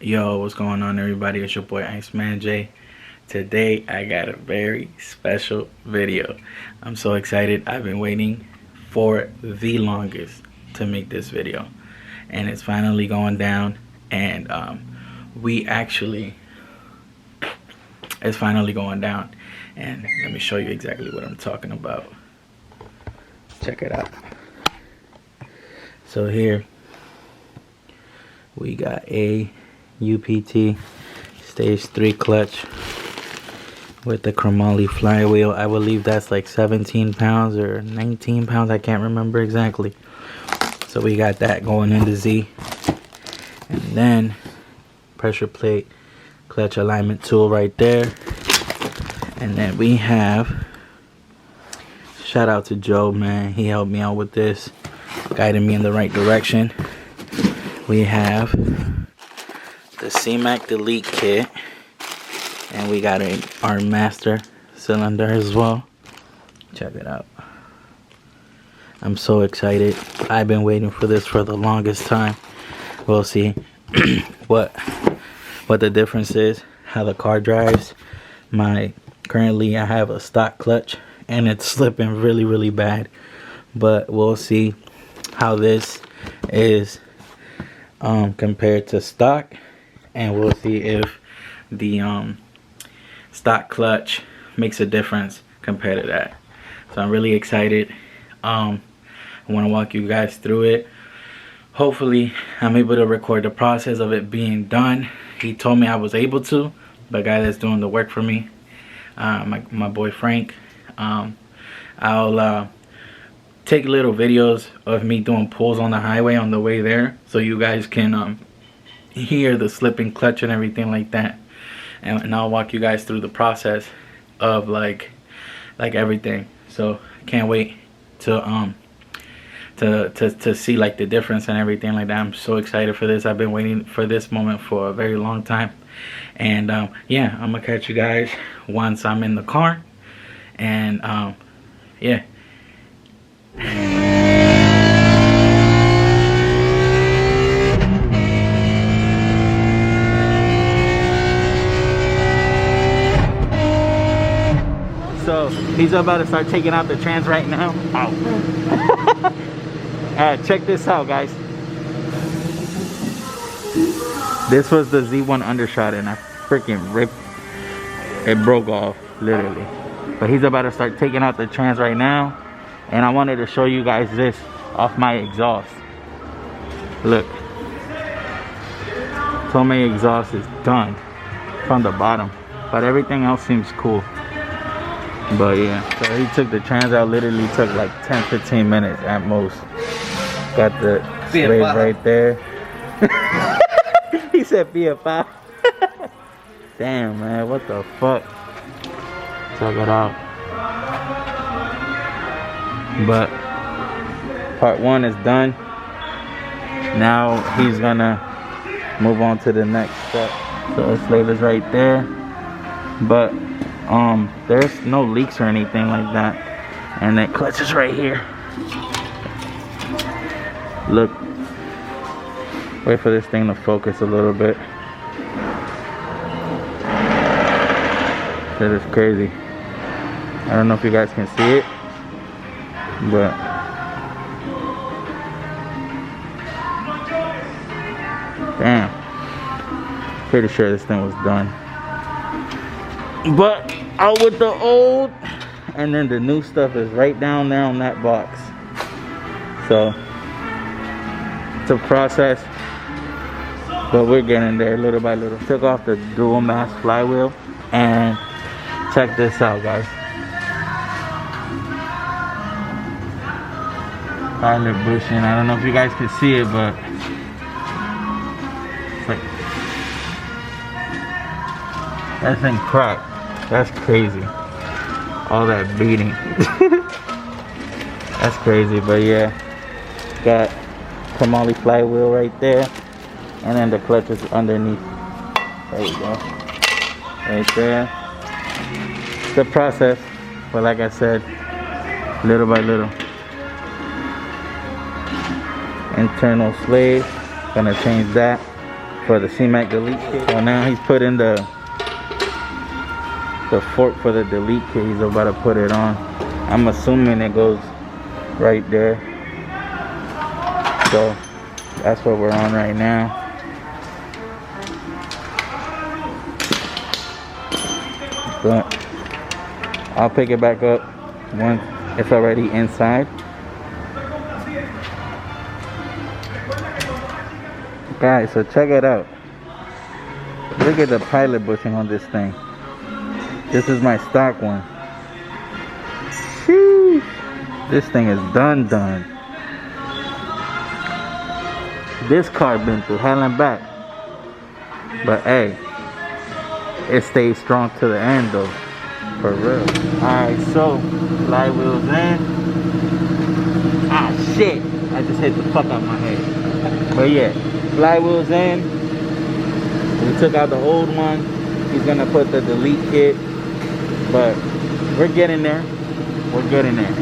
Yo, what's going on, everybody? It's your boy Icemanjhey. Today I got a very special video. I'm so excited. I've been waiting for the longest to make this video, and it's finally going down. And it's finally going down. And let me show you exactly what I'm talking about. Check it out. So here we got a UPT stage 3 clutch with the chromoly flywheel. I believe that's like 17 pounds or 19 pounds, I can't remember exactly. So we got that going into Z, and then pressure plate clutch alignment tool right there. And then we have, shout out to Joe, man, he helped me out with this, guided me in the right direction. We have the CMak delete kit, and we got our master cylinder as well. Check it out. I'm so excited. I've been waiting for this for the longest time. We'll see what the difference is, how the car drives. Currently I have a stock clutch and it's slipping really bad, but we'll see how this is compared to stock, and we'll see if the stock clutch makes a difference compared to that. So I'm really excited. I want to walk you guys through it. Hopefully I'm able to record the process of it being done. He told me I was able to. The guy that's doing the work for me, my boy Frank. I'll take little videos of me doing pulls on the highway on the way there, so you guys can hear the slipping clutch and everything like that. And I'll walk you guys through the process of like everything. So can't wait to see like the difference and everything like that. I'm so excited for this. I've been waiting for this moment for a very long time. And yeah, I'm gonna catch you guys once I'm in the car. And yeah. So he's about to start taking out the trans right now. Check this out, guys. This was the Z1 undershot, and I freaking ripped it, broke off literally. But he's about to start taking out the trans right now, and I wanted to show you guys this off my exhaust. Look, so my exhaust is done from the bottom, but everything else seems cool. But yeah, so he took the trans out, literally took like 10-15 minutes at most. Got the slave right there. He said BFI. Damn, man, what the fuck? Check it out. But part 1 is done. Now he's gonna move on to the next step. So the slave is right there. But there's no leaks or anything like that, and that clutch is right here. Look, wait for this thing to focus a little bit. That is crazy. I don't know if you guys can see it, but damn, pretty sure this thing was done. But out with the old, and then the new stuff is right down there on that box. So it's a process, but we're getting there little by little. Took off the dual mass flywheel, and check this out, guys. Pilot bushing. I don't know if you guys can see it, but it's like that thing cracked. That's crazy. All that beating. That's crazy, but yeah. Got chromoly flywheel right there. And then the clutch is underneath. There you go. Right there. It's a process, but like I said, little by little. Internal slave, gonna change that. for the CMak delete kit. So now he's putting the fork for the delete kit. He's about to put it on. I'm assuming it goes right there. So that's what we're on right now. But I'll pick it back up once it's already inside. Guys, so check it out. Look at the pilot bushing on this thing. This is my stock one. Sheesh. This thing is done. This car been through hell and back. But hey, it stays strong to the end though. For real. Alright, so flywheel's in. Ah shit! I just hit the fuck out my head. But yeah, flywheel's in. We took out the old one. He's gonna put the delete kit. But we're getting there. We're getting there.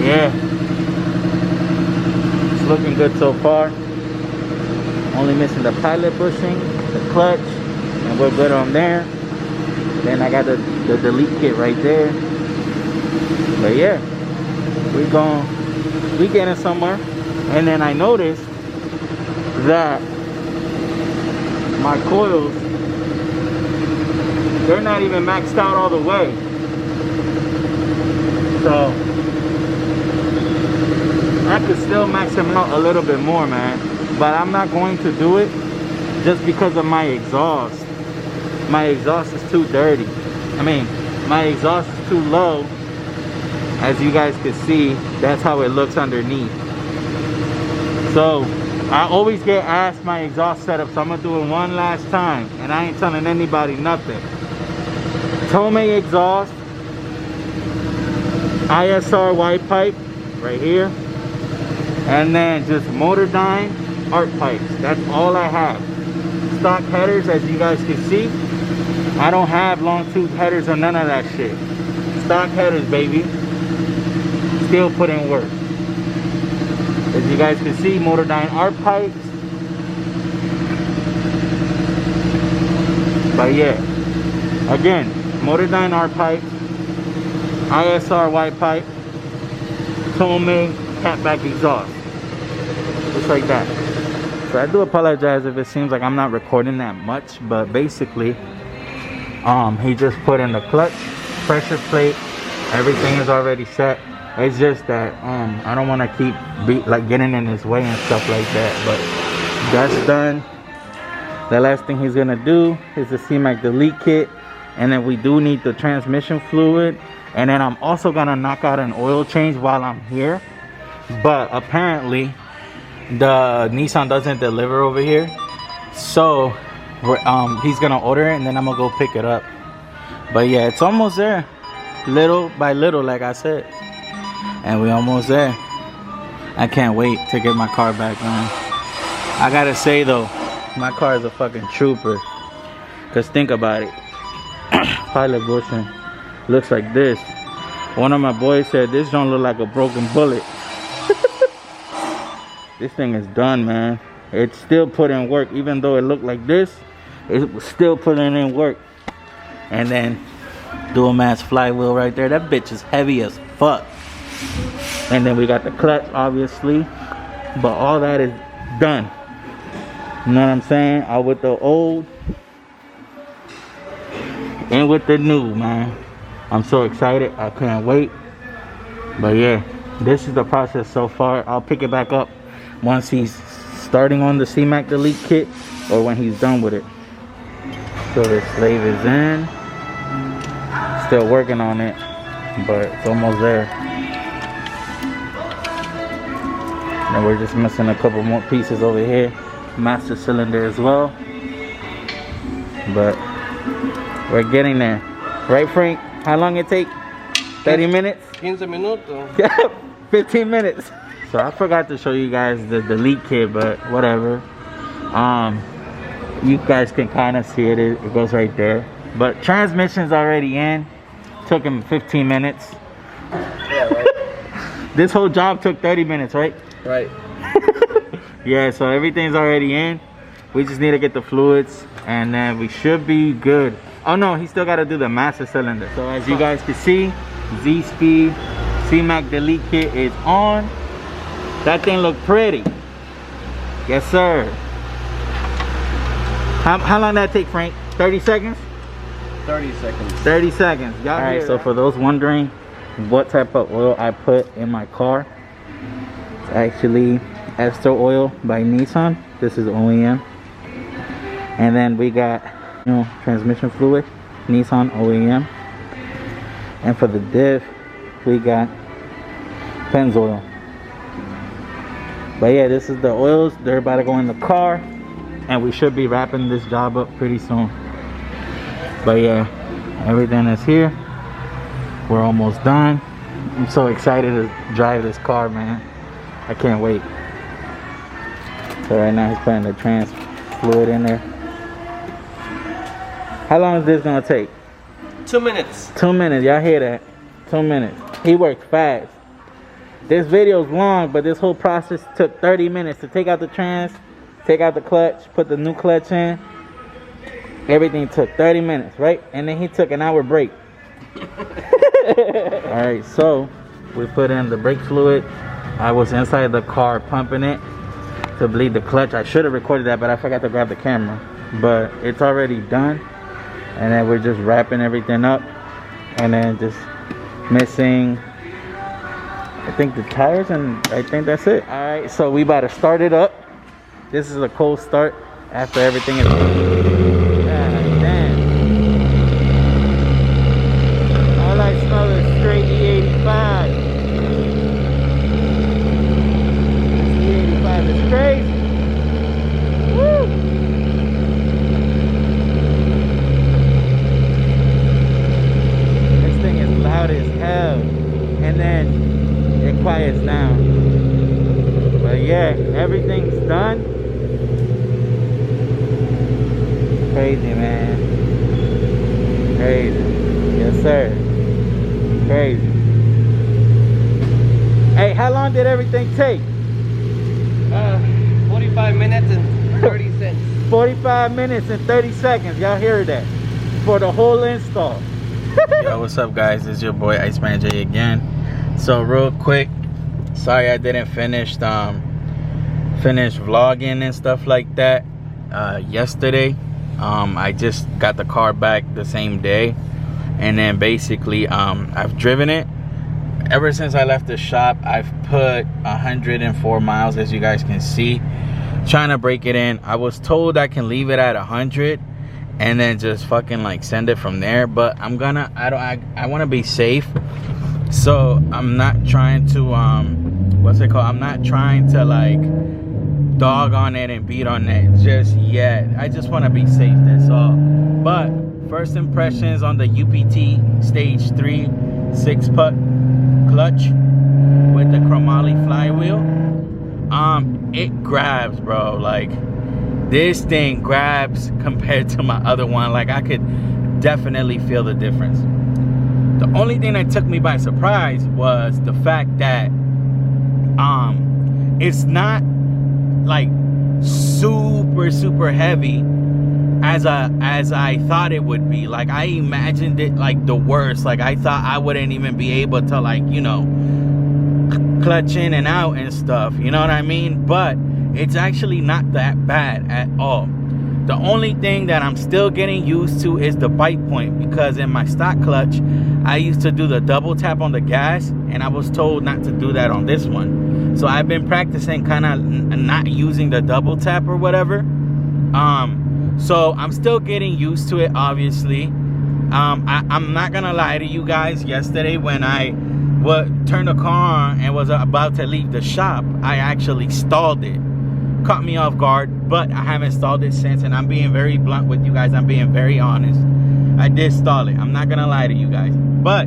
Yeah. It's looking good so far. Only missing the pilot bushing, the clutch, and we're good on there. Then I got the delete kit right there. But yeah, we getting somewhere. And then I noticed that my coils, they're not even maxed out all the way. So I could still max them out a little bit more, man. But I'm not going to do it just because of my exhaust. My exhaust is too dirty. I mean, my exhaust is too low. As you guys can see, that's how it looks underneath. So I always get asked my exhaust setup, so I'm gonna do it one last time, and I ain't telling anybody nothing. Tomei exhaust, ISR white pipe right here, and then just Motordyne arc pipes. That's all I have. Stock headers, as you guys can see. I don't have long tooth headers or none of that shit. Stock headers, baby. Still put in work. As you guys can see, Motordyne arc pipes. But yeah, again, Motordyne arc pipe, ISR white pipe, Tomei catback exhaust. Just like that. So I do apologize if it seems like I'm not recording that much, but basically, he just put in the clutch, pressure plate, everything is already set. It's just that I don't want to keep getting in his way and stuff like that. But that's done. The last thing he's gonna do is the CMak delete kit, and then we do need the transmission fluid, and then I'm also gonna knock out an oil change while I'm here. But apparently the Nissan doesn't deliver over here, so he's gonna order it, and then I'm gonna go pick it up. But yeah, it's almost there, little by little, like I said, and we almost there. I can't wait to get my car back on. I gotta say though, my car is a fucking trooper, cause think about it. Pilot bushing looks like this. One of my boys said this don't look like a broken bullet. This thing is done, man. It's still put in work. Even though it looked like this, it was still putting in work. And then dual mass flywheel right there. That bitch is heavy as fuck. And then we got the clutch, obviously. But all that is done. You know what I'm saying? Out with the old and with the new, man. I'm so excited. I can't wait. But yeah, this is the process so far. I'll pick it back up once he's starting on the CMak delete kit, or when he's done with it. So the slave is in. Still working on it, but it's almost there. And we're just missing a couple more pieces over here. Master cylinder as well. But we're getting there. Right, Frank? How long it take? 30 minutes? 15 minutos. Yeah, 15 minutes. So I forgot to show you guys the delete kit, but whatever. You guys can kind of see it. It goes right there. But transmission's already in. Took him 15 minutes. Yeah, right. This whole job took 30 minutes, right? Right. Yeah, so everything's already in. We just need to get the fluids and then we should be good. Oh no, he still got to do the master cylinder. So as you guys can see, Z-Speed CMak delete kit is on. That thing look pretty. Yes sir. How long did that take, Frank? 30 seconds? 30 seconds. 30 seconds. All right, so for those wondering what type of oil I put in my car, it's actually Ester oil by Nissan. This is OEM. And then we got, you know, transmission fluid, Nissan OEM. And for the diff, we got Pennzoil. But yeah, this is the oils. They're about to go in the car, and we should be wrapping this job up pretty soon. But yeah, everything is here. We're almost done. I'm so excited to drive this car, man. I can't wait. So right now he's putting the trans fluid in there. How long is this gonna take? 2 minutes. 2 minutes, y'all hear that? 2 minutes. He worked fast. This video is long, but this whole process took 30 minutes to take out the trans, take out the clutch, put the new clutch in. Everything took 30 minutes, right? And then he took an hour break. Alright, so we put in the brake fluid. I was inside the car pumping it to bleed the clutch. I should have recorded that, but I forgot to grab the camera. But it's already done. And then we're just wrapping everything up. And then just missing, I think, the tires, and I think that's it. Alright, so we about to start it up. This is a cold start after everything is done. God damn. All I smell is straight E85. This E85 is crazy. Woo! This thing is loud as hell. And then it quiets down. But yeah, everything's done. Crazy, man. Crazy. Yes sir. Crazy. Hey, how long did everything take? 45 minutes and 30 cents. 45 minutes and 30 seconds. Y'all hear that? For the whole install. Yo, what's up guys? It's your boy Icemanjhey again. So real quick, sorry I didn't finish vlogging and stuff like that yesterday. I just got the car back the same day, and then basically I've driven it ever since I left the shop. I've put 104 miles, as you guys can see, trying to break it in. I was told I can leave it at 100 and then just fucking like send it from there, but I want to be safe. So I'm not trying to what's it called, I'm not trying to like dog on it and beat on it just yet. I just want to be safe, that's all. But first impressions on the UPT stage 3 6-putt clutch with the chromoly flywheel. It grabs, bro. Like, this thing grabs compared to my other one. Like, I could definitely feel the difference. The only thing that took me by surprise was the fact that it's not like super heavy as I thought it would be. Like, I imagined it like the worst. Like, I thought I wouldn't even be able to, like, you know, clutch in and out and stuff, you know what I mean? But it's actually not that bad at all. The only thing that I'm still getting used to is the bite point, because in my stock clutch I used to do the double tap on the gas, and I was told not to do that on this one. So I've been practicing kind of not using the double tap or whatever. So I'm still getting used to it, obviously. I'm not gonna lie to you guys. Yesterday when I turned the car on and was about to leave the shop, I actually stalled it. Caught me off guard, but I haven't stalled it since, and I'm being very blunt with you guys. I'm being very honest. I did stall it. I'm not gonna lie to you guys, but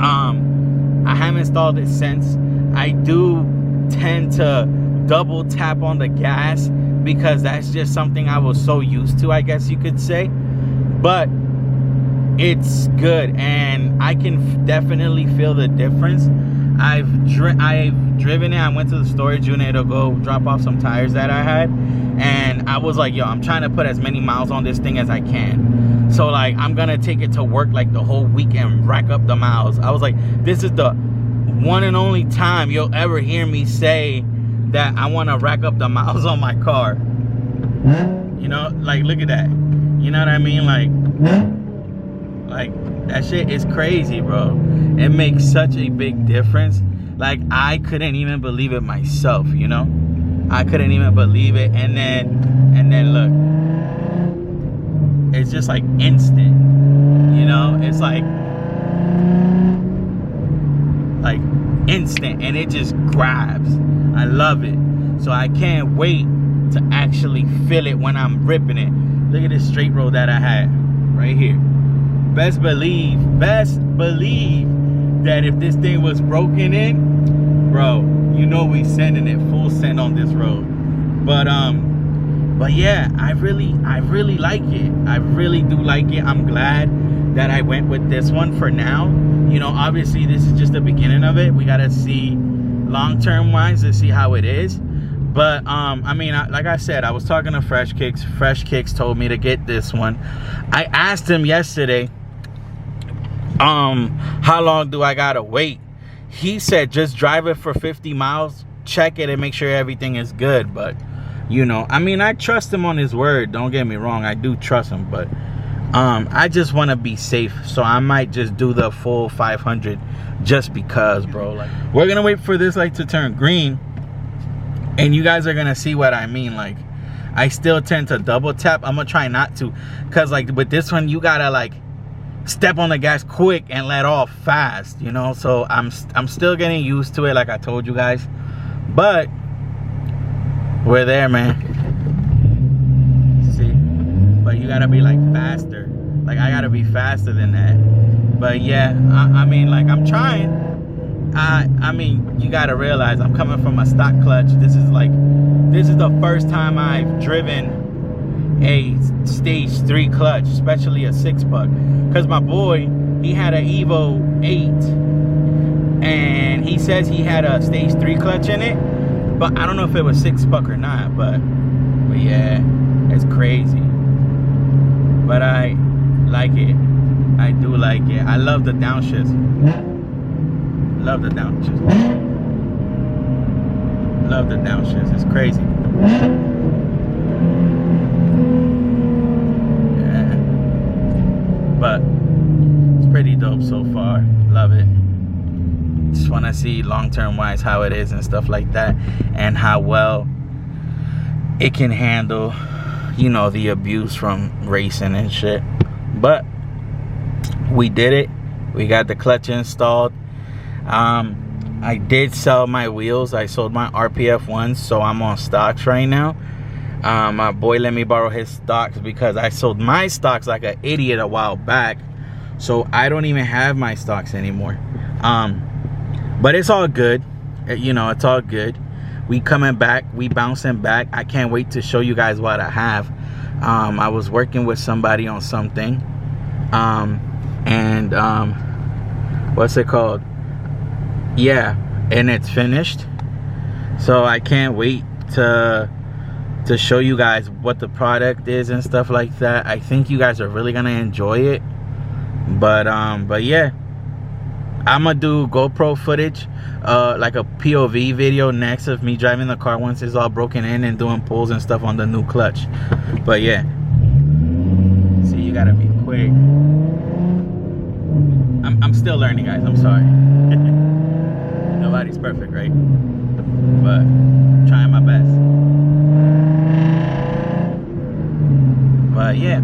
I haven't stalled it since. I do tend to double tap on the gas because that's just something I was so used to, I guess you could say. But it's good, and I can definitely feel the difference. I've driven it. I went to the storage unit to go drop off some tires that I had, and I was like, yo, I'm trying to put as many miles on this thing as I can. So like, I'm gonna take it to work like the whole week and rack up the miles. I was like, this is the one and only time you'll ever hear me say that I want to rack up the miles on my car. You know, like, look at that. You know what I mean? Like that shit is crazy, bro. It makes such a big difference. Like, I couldn't even believe it myself, you know? I couldn't even believe it. And then look, it's just like instant, you know? It's like instant, and it just grabs. I love it. So I can't wait to actually feel it when I'm ripping it. Look at this straight road that I had right here. Best believe that if this thing was broken in, bro, you know we sending it full send on this road. But yeah, I really like it. I really do like it. I'm glad that I went with this one for now. You know, obviously this is just the beginning of it. We gotta see long-term wise to see how it is. But I mean, like I said, I was talking to Fresh Kicks. Fresh Kicks told me to get this one. I asked him yesterday, how long do I gotta wait? He said just drive it for 50 miles, check it, and make sure everything is good. But you know, I mean, I trust him on his word, don't get me wrong, I do trust him. But I just want to be safe, so I might just do the full 500 just because, bro. Like, we're gonna wait for this light to turn green, and you guys are gonna see what I mean. Like, I still tend to double tap. I'm gonna try not to, cause like with this one, you gotta like step on the gas quick and let off fast, you know. So I'm still getting used to it, like I told you guys. But we're there, man. See, but you gotta be like faster. Like, I gotta be faster than that. But yeah, I mean, like, I'm trying. I mean, you gotta realize I'm coming from a stock clutch. This is the first time I've driven a stage 3 clutch, especially a 6-buck. Cause my boy, he had an Evo 8, and he says he had a stage 3 clutch in it, but I don't know if it was 6-buck or not. But yeah, it's crazy. But I like it. I do like it. I love the downshifts. Love the downshifts. Love the downshifts. It's crazy. Yeah. But it's pretty dope so far. Love it. Just want to see long-term wise how it is and stuff like that, and how well it can handle, you know, the abuse from racing and shit. But we did it. We got the clutch installed. I did sell my wheels. I sold my RPF ones, so I'm on stocks right now. My boy let me borrow his stocks because I sold my stocks like an idiot a while back, so I don't even have my stocks anymore. But it's all good, you know. It's all good. We coming back, we bouncing back. I can't wait to show you guys what I have. I was working with somebody on something, what's it called? Yeah, and it's finished. So I can't wait to show you guys what the product is and stuff like that. I think you guys are really gonna enjoy it. But yeah, I'm gonna do GoPro footage, like a POV video next of me driving the car once it's all broken in and doing pulls and stuff on the new clutch. But yeah, see, you gotta be quick. I'm still learning, guys. I'm sorry. Nobody's perfect, right? But trying my best. But yeah.